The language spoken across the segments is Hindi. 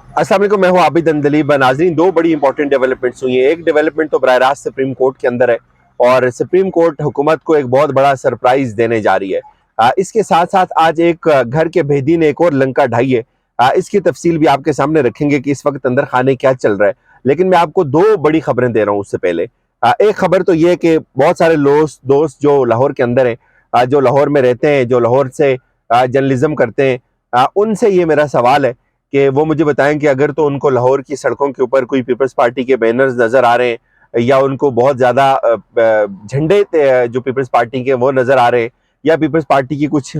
अस्सलाम वालेकुम, मैं हूं आबिद अंदलीब। नाज़रीन, दो बड़ी इंपॉर्टेंट डेवलपमेंट्स हुई हैं। एक डेवलपमेंट तो बराह रास्त सुप्रीम कोर्ट के अंदर है और सुप्रीम कोर्ट हुकूमत को एक बहुत बड़ा सरप्राइज देने जा रही है। इसके साथ साथ आज एक घर के भेदी ने एक और लंका ढाई है। इसकी तफसील भी आपके सामने रखेंगे कि इस वक्त अंदर खाने क्या चल रहा है। लेकिन मैं आपको दो बड़ी खबरें दे रहा हूँ उससे पहले। एक खबर तो ये कि बहुत सारे दोस्त जो लाहौर के अंदर हैं, जो लाहौर में रहते हैं, जो लाहौर से जर्नलिज्म करते हैं, उनसे ये मेरा सवाल है कि वो मुझे बताएं कि अगर तो उनको लाहौर की सड़कों के ऊपर कोई पीपल्स पार्टी के बैनर्स नजर आ रहे हैं या उनको बहुत ज्यादा झंडे जो पीपल्स पार्टी के वो नजर आ रहे हैं या पीपल्स पार्टी की कुछ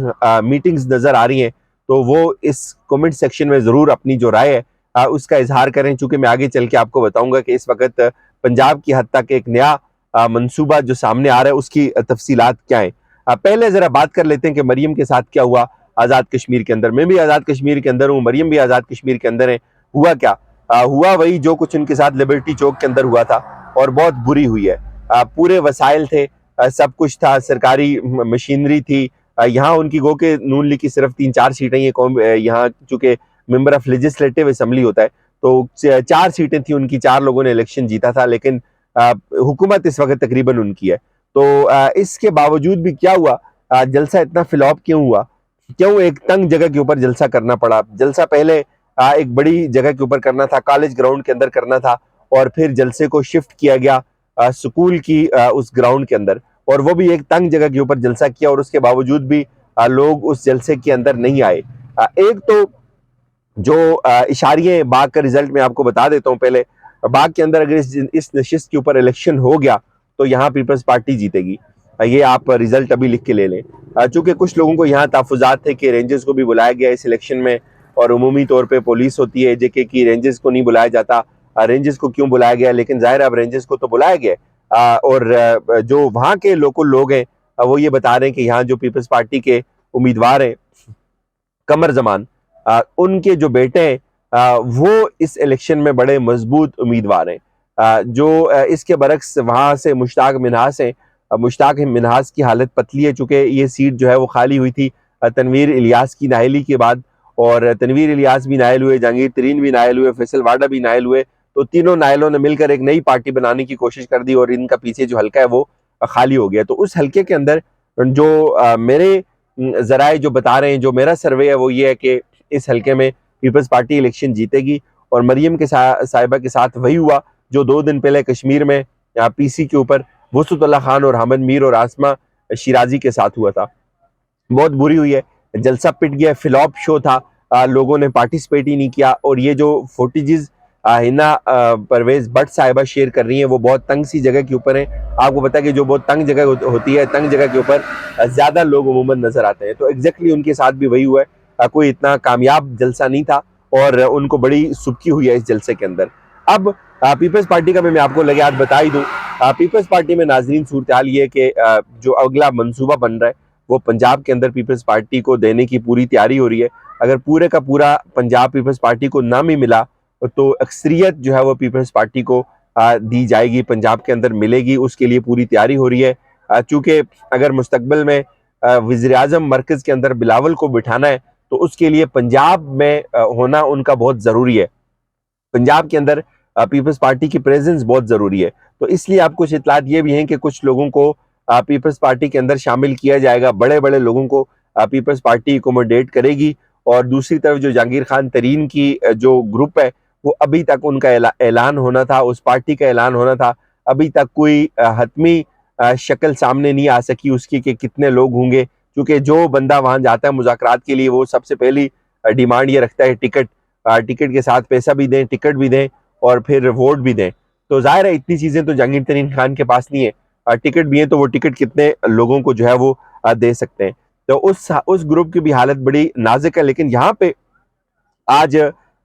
मीटिंग्स नजर आ रही हैं, तो वो इस कमेंट सेक्शन में जरूर अपनी जो राय है उसका इजहार करें। चूंकि मैं आगे चल के आपको बताऊंगा कि इस वक्त पंजाब की हद तक एक नया मंसूबा जो सामने आ रहा है उसकी तफसीलात क्या है। पहले जरा बात कर लेते हैं कि मरियम के साथ क्या हुआ आजाद कश्मीर के अंदर। मैं भी आजाद कश्मीर के अंदर हूँ, मरियम भी आजाद कश्मीर के अंदर है। हुआ क्या? हुआ वही जो कुछ उनके साथ लिबर्टी चौक के अंदर हुआ था और बहुत बुरी हुई है। पूरे वसाइल थे, सब कुछ था, सरकारी मशीनरी थी। यहाँ उनकी गो के नून लीग की सिर्फ 3-4 सीटें ये कौम यहाँ चूंकि मेंबर ऑफ लेजिस्लेटिव असेंबली होता है तो 4 सीटें थी उनकी, 4 लोगों ने इलेक्शन जीता था, लेकिन हुकूमत इस वक्त तकरीबन उनकी है। तो इसके बावजूद भी क्या हुआ, जलसा इतना फ्लॉप क्यों हुआ, क्यों एक तंग जगह के ऊपर जलसा करना पड़ा? जलसा पहले एक बड़ी जगह के ऊपर करना था, कॉलेज ग्राउंड के अंदर करना था और फिर जलसे को शिफ्ट किया गया स्कूल की उस ग्राउंड के अंदर, और वो भी एक तंग जगह के ऊपर जलसा किया और उसके बावजूद भी लोग उस जलसे के अंदर नहीं आए। एक तो जो इशारिये बाग का रिजल्ट मैं आपको बता देता हूँ पहले। बाग के अंदर अगर इस नशिस्त के ऊपर इलेक्शन हो गया तो यहाँ पीपल्स पार्टी जीतेगी। ये आप रिजल्ट अभी लिख के ले लें। चूंकि कुछ लोगों को यहाँ तहफुजात थे कि रेंजर्स को भी बुलाया गया इस इलेक्शन में और उमूमी तौर पर पुलिस होती है जेके की, रेंजर्स को नहीं बुलाया जाता। रेंजर्स को क्यों बुलाया गया? लेकिन जाहिर अब रेंजर्स को तो बुलाया गया। और जो वहाँ के लोकल लोग हैं वो ये बता रहे हैं कि यहाँ जो पीपल्स पार्टी के उम्मीदवार हैं कमर जमान, उनके जो बेटे हैं वो इस इलेक्शन में बड़े मजबूत उम्मीदवार हैं। जो इसके बरक्स वहाँ से मुश्ताक मिन्हास हैं। मुश्ताक मिन्हास की हालत पतली है चूंकि ये सीट जो है वो खाली हुई थी तनवीर इलियास की नाहली के बाद, और तनवीर इलियास भी नायल हुए, जहांगीर तरीन भी नायल हुए, फैसल वाडा भी नायल हुए। तो तीनों नायलों ने मिलकर एक नई पार्टी बनाने की कोशिश कर दी और इनका पीछे जो हल्का है वो खाली हो गया। तो उस हल्के के अंदर जो मेरे जराए जो बता रहे हैं, जो मेरा सर्वे है वो ये है कि इस हल्के में पीपल्स पार्टी इलेक्शन जीतेगी। और मरियम के साहिबा के साथ वही हुआ जो 2 दिन पहले कश्मीर में पीसी के ऊपर वसुतुल्लाह खान और हमद मीर और आसमा शिराजी के साथ हुआ था। बहुत बुरी हुई है, जलसा पिट गया, फ्लॉप शो था, लोगों ने पार्टिसिपेट ही नहीं किया। और ये जो फुटेजेस हिना परवेज भट्ट साहिबा शेयर कर रही हैं वो बहुत तंग सी जगह के ऊपर है। आपको पता है कि जो बहुत तंग जगह होती है, तंग जगह के ऊपर ज्यादा लोग उमूमन नजर आते हैं। तो एग्जैक्टली उनके साथ भी वही हुआ है। कोई इतना कामयाब जलसा नहीं था और उनको बड़ी सुबकी हुई है इस जलसे के अंदर। अब पीपल्स पार्टी का मैं आपको लगे हाथ बता ही दूं। पीपल्स पार्टी में नाजरीन सूरत हाल ये कि जो अगला मंसूबा बन रहा है वो पंजाब के अंदर पीपल्स पार्टी को देने की पूरी तैयारी हो रही है। अगर पूरे का पूरा पंजाब पीपल्स पार्टी को ना भी मिला तो अक्सरियत जो है वो पीपल्स पार्टी को दी जाएगी, पंजाब के अंदर मिलेगी, उसके लिए पूरी तैयारी हो रही है। चूंकि अगर मुस्तकबिल में वज़ीर आज़म मरकज़ के अंदर बिलावल को बिठाना है तो उसके लिए पंजाब में होना उनका बहुत ज़रूरी है। पंजाब के अंदर पीपल्स पार्टी की प्रेजेंस बहुत ज़रूरी है। तो इसलिए आप कुछ इतलात ये भी हैं कि कुछ लोगों को पीपल्स पार्टी के अंदर शामिल किया जाएगा, बड़े बड़े लोगों को पीपल्स पार्टी अकोमोडेट करेगी। और दूसरी तरफ जो जहांगीर खान तरीन की जो ग्रुप है वो अभी तक उनका ऐलान होना था, उस पार्टी का ऐलान होना था, अभी तक कोई हतमी शक्ल सामने नहीं आ सकी उसकी कि कितने लोग होंगे। क्योंकि जो बंदा वहां जाता है मुज़ाकरात के लिए वो सबसे पहली डिमांड ये रखता है टिकट, टिकट के साथ पैसा भी दें, टिकट भी दें और फिर वोट भी दें। तो जाहिर है इतनी चीजें तो जहांगीर तरीन खान के पास नहीं है। टिकट भी है तो वो टिकट कितने लोगों को जो है वो दे सकते हैं। तो उस ग्रुप की भी हालत बड़ी नाजुक है। लेकिन यहाँ पे आज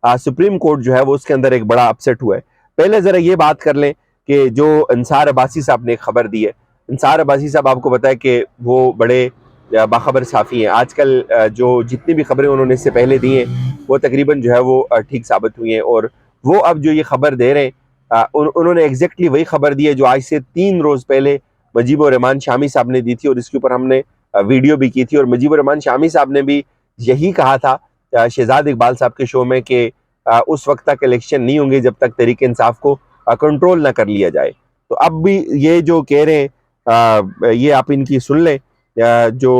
सुप्रीम कोर्ट जो है वो उसके अंदर एक बड़ा अपसेट हुआ है। पहले जरा ये बात कर लें कि जो अंसार अब्बासी साहब ने एक खबर दी है। अंसार अब्बासी साहब आपको पता है कि वो बड़े बाखबर साफ़ी हैं। आजकल जो जितनी भी खबरें उन्होंने इससे पहले दी हैं वो तकरीबन जो है वो ठीक साबित हुई हैं। और वो अब जो ये खबर दे रहे हैं उन्होंने एग्जैक्टली वही खबर दी है जो आज से 3 रोज़ पहले मुजीबुर रहमान शामी साहब ने दी थी और इसके ऊपर हमने वीडियो भी की थी। और मुजीबुर रहमान शामी साहब ने भी यही कहा था शहजाद इकबाल साहब के शो में कि उस वक्त तक इलेक्शन नहीं होंगे जब तक तहरीक इंसाफ को कंट्रोल ना कर लिया जाए। तो अब भी ये जो कह रहे हैं ये आप इनकी सुन लें। जो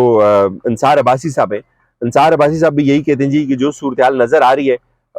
अंसार अब्बासी साहब है, अंसार अब्बासी साहब भी यही कहते हैं जी कि जो सूरत नजर आ रही है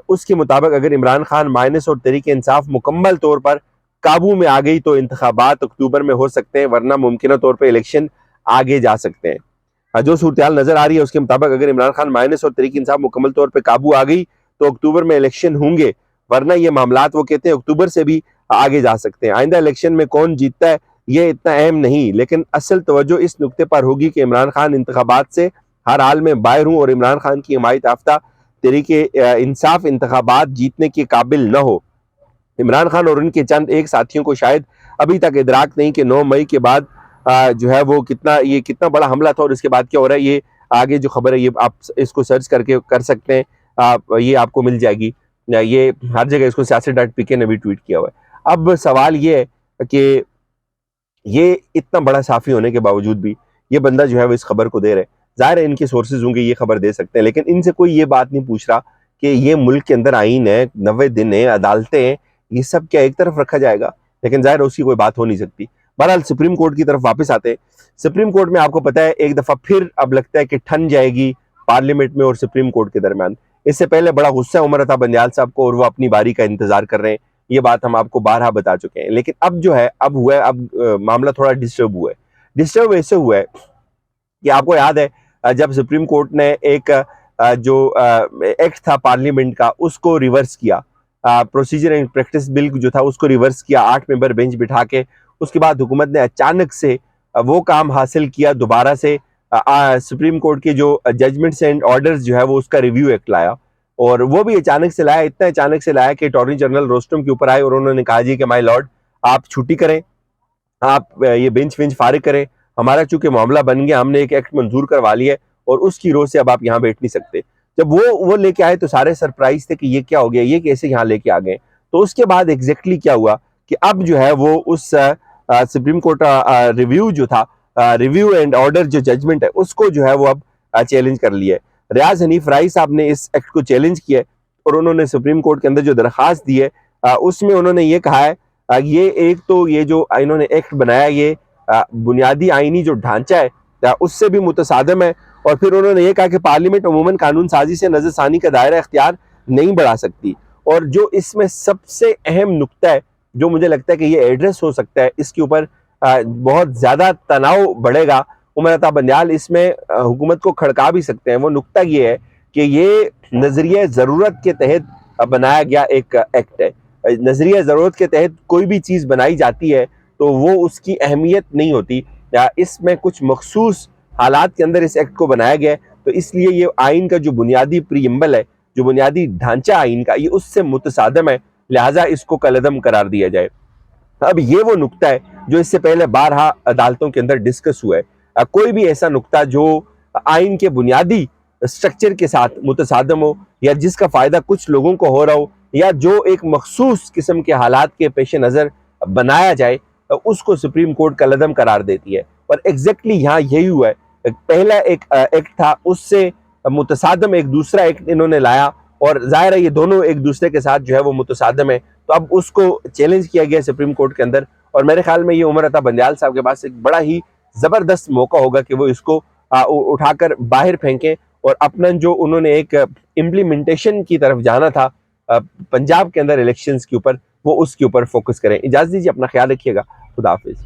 उसके मुताबिक अगर इमरान खान माइनस और तहरीक इंसाफ मुकम्मल तौर पर काबू में आ गई तो इंतखाबात अक्टूबर में हो सकते हैं, वरना मुमकिन तौर पर इलेक्शन आगे जा सकते हैं। जो सूरत नजर आ रही है उसके मुताबिक अगर इमरान खान माइनस और तहरीक इंसाफ मुकम्मल तौर पर काबू आ गई तो अक्टूबर में इलेक्शन होंगे, वरना ये मामलात वो कहते हैं अक्टूबर से भी आगे जा सकते हैं। आइंदा इलेक्शन में कौन जीतता है ये इतना अहम नहीं, लेकिन असल तवज्जो इस नुक्ते पर होगी कि इमरान खान इंतखाबात से हर हाल में बाहर हूं और इमरान खान की हिमायत याफ्ता तहरीक इंसाफ इंतखाबात जीतने के काबिल न हो। इमरान खान और उनके चंद एक साथियों को शायद अभी तक इदराक नहीं कि 9 मई के बाद जो है वो कितना बड़ा हमला था और इसके बाद क्या हो रहा है। ये आगे जो खबर है ये आप इसको सर्च करके कर सकते हैं, ये आपको मिल जाएगी। ये हर जगह इसको siyaset.pk ने भी ट्वीट किया हुआ है। अब सवाल ये है कि ये इतना बड़ा साफी होने के बावजूद भी ये बंदा जो है वो इस खबर को दे रहे हैं। जाहिर है इनके सोर्सेज होंगे, ये खबर दे सकते हैं, लेकिन इनसे कोई ये बात नहीं पूछ रहा कि ये मुल्क के अंदर आईन है, 90 दिन है, अदालतें हैं, ये सब क्या एक तरफ रखा जाएगा? लेकिन जाहिर है उसकी कोई बात हो नहीं सकती। बहरहाल सुप्रीम कोर्ट की तरफ वापस आते हैं। सुप्रीम कोर्ट में आपको पता है एक दफा फिर अब लगता है कि ठन जाएगी पार्लियामेंट में और सुप्रीम कोर्ट के दरमियान। इससे पहले बड़ा गुस्सा है उमर अता बंदियाल साहब को और वो अपनी बारी का इंतजार कर रहे हैं। ये बात हम आपको बारहा बता चुके हैं, लेकिन अब जो है अब हुआ है, अब मामला थोड़ा डिस्टर्ब हुआ है। डिस्टर्ब ऐसे हुआ है कि आपको याद है जब सुप्रीम कोर्ट ने एक जो एक्ट था पार्लियामेंट का उसको रिवर्स किया, प्रोसीजर एंड प्रैक्टिस बिल जो था उसको रिवर्स किया 8 मेंबर बेंच बिठा के। उसके बाद हुकूमत ने अचानक से वो काम हासिल किया, दोबारा से सुप्रीम कोर्ट के जो जजमेंट्स एंड ऑर्डर्स जो है वो उसका रिव्यू एक्ट लाया, और वो भी अचानक से लाया, इतना अचानक से लाया कि अटॉर्नी जनरल रोस्टम के ऊपर आए और उन्होंने कहा जी कि माय लॉर्ड आप छुट्टी करें, आप ये बेंच वेंच फारिग करें, हमारा चूंकि मामला बन गया, हमने एक एक्ट मंजूर करवा लिया है और उसकी रोज से अब आप यहाँ बैठ नहीं सकते। जब वो लेके आए तो सारे सरप्राइज थे कि ये क्या हो गया, ये कैसे यहाँ लेके आ गए। तो उसके बाद एग्जैक्टली क्या हुआ कि अब जो है वो उस सुप्रीम कोर्ट रिव्यू जो था, रिव्यू एंड ऑर्डर जो जजमेंट है उसको जो है वो अब चैलेंज कर लिया है। रियाज हनीफ राई साहब ने इस एक्ट को चैलेंज किया है और उन्होंने सुप्रीम कोर्ट के अंदर जो दरखास्त दी है उसमें उन्होंने ये कहा है ये एक तो ये जो इन्होंने एक्ट बनाया ये बुनियादी आईनी जो ढांचा है उससे भी मुतसादम है, और फिर उन्होंने ये कहा कि पार्लियामेंट अमूमन कानून साजी से नजरसानी का दायरा इख्तियार नहीं बढ़ा सकती। और जो इसमें सबसे अहम नुक्ता है जो मुझे लगता है कि ये एड्रेस हो सकता है, इसके ऊपर बहुत ज्यादा तनाव बढ़ेगा, उमर अता बंदियाल इसमें हुकूमत को खड़का भी सकते हैं। वो नुक्ता ये है कि ये नजरिया जरूरत के तहत बनाया गया एक एक्ट है। नजरिया जरूरत के तहत कोई भी चीज बनाई जाती है तो वो उसकी अहमियत नहीं होती, या इसमें कुछ मखसूस हालात के अंदर इस एक्ट को बनाया गया है, तो इसलिए ये आइन का जो बुनियादी प्रीएम्बल है, जो बुनियादी ढांचा आइन का, ये उससे मुतसादम है, लिहाजा इसको कलअदम करार दिया जाए। अब ये वो नुक्ता है जो इससे पहले बारहा अदालतों के अंदर डिस्कस हुआ है। कोई भी ऐसा नुक्ता जो आइन के बुनियादी स्ट्रक्चर के साथ मुतसादम हो, या जिसका फायदा कुछ लोगों को हो रहा हो, या जो एक मखसूस किस्म के हालात के पेश नज़र बनाया जाए, उसको सुप्रीम कोर्ट कलअदम करार देती है। और एग्जैक्टली यहाँ यही हुआ है। पहला एक एक्ट था, उससे मुतसादम एक दूसरा एक्ट इन्होंने लाया, और जाहिर है ये दोनों एक दूसरे के साथ जो है वो मुतसादम है, तो अब उसको चैलेंज किया गया सुप्रीम कोर्ट के अंदर। और मेरे ख्याल में ये उमर अता बंदियाल साहब के पास एक बड़ा ही जबरदस्त मौका होगा कि वो इसको उठाकर बाहर फेंकें और अपना जो उन्होंने एक इम्प्लीमेंटेशन की तरफ जाना था पंजाब के अंदर इलेक्शंस के ऊपर, वो उसके ऊपर फोकस करें। इजाजत दीजिए, अपना ख्याल रखिएगा। खुदा हाफिज।